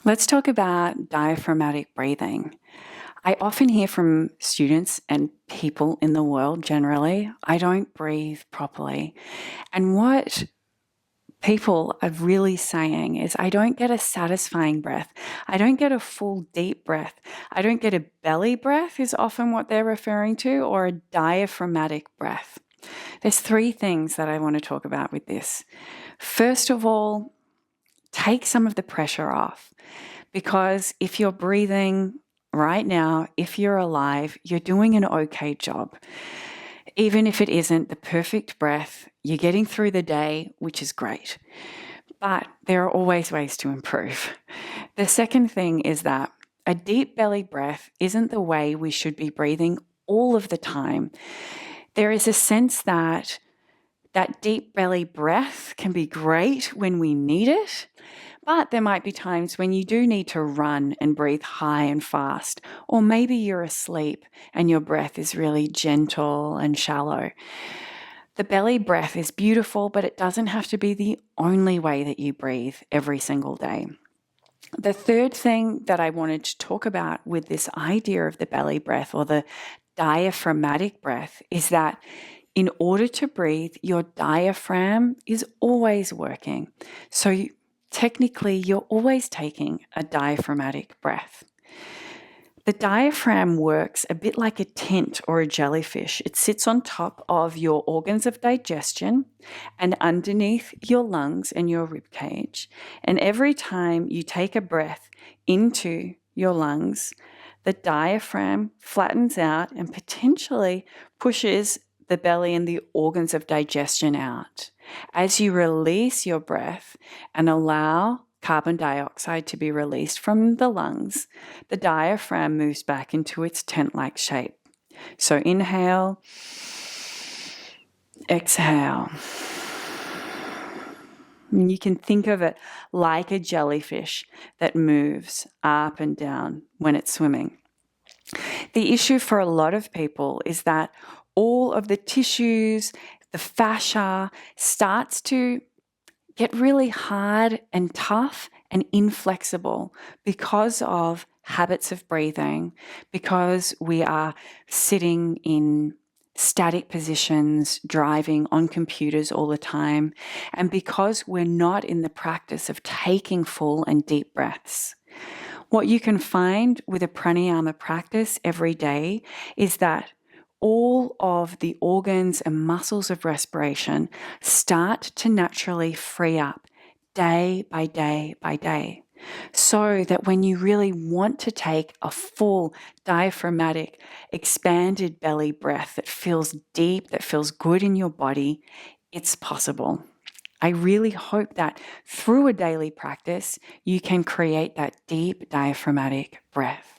Let's talk about diaphragmatic breathing. I often hear from students and people in the world generally, I don't breathe properly. And what people are really saying is, I don't get a satisfying breath. I don't get a full deep breath. I don't get a belly breath, is often what they're referring to, or a diaphragmatic breath. There's three things that I want to talk about with this. First of all, take some of the pressure off. Because if you're breathing right now, if you're alive, you're doing an okay job. Even if it isn't the perfect breath, you're getting through the day, which is great. But there are always ways to improve. The second thing is that a deep belly breath isn't the way we should be breathing all of the time. There is a sense that deep belly breath can be great when we need it, but there might be times when you do need to run and breathe high and fast, or maybe you're asleep and your breath is really gentle and shallow. The belly breath is beautiful, but it doesn't have to be the only way that you breathe every single day. The third thing that I wanted to talk about with this idea of the belly breath or the diaphragmatic breath is that in order to breathe, your diaphragm is always working. So technically, you're always taking a diaphragmatic breath. The diaphragm works a bit like a tent or a jellyfish. It sits on top of your organs of digestion and underneath your lungs and your rib cage. And every time you take a breath into your lungs, the diaphragm flattens out and potentially pushes the belly and the organs of digestion out. As you release your breath and allow carbon dioxide to be released from the lungs, the diaphragm moves back into its tent-like shape. So inhale, exhale. And you can think of it like a jellyfish that moves up and down when it's swimming. The issue for a lot of people is that all of the tissues, the fascia starts to get really hard and tough and inflexible because of habits of breathing, because we are sitting in static positions, driving on computers all the time, and because we're not in the practice of taking full and deep breaths. What you can find with a pranayama practice every day is that all of the organs and muscles of respiration start to naturally free up day by day by day. So that when you really want to take a full diaphragmatic, expanded belly breath that feels deep, that feels good in your body, it's possible. I really hope that through a daily practice, you can create that deep diaphragmatic breath.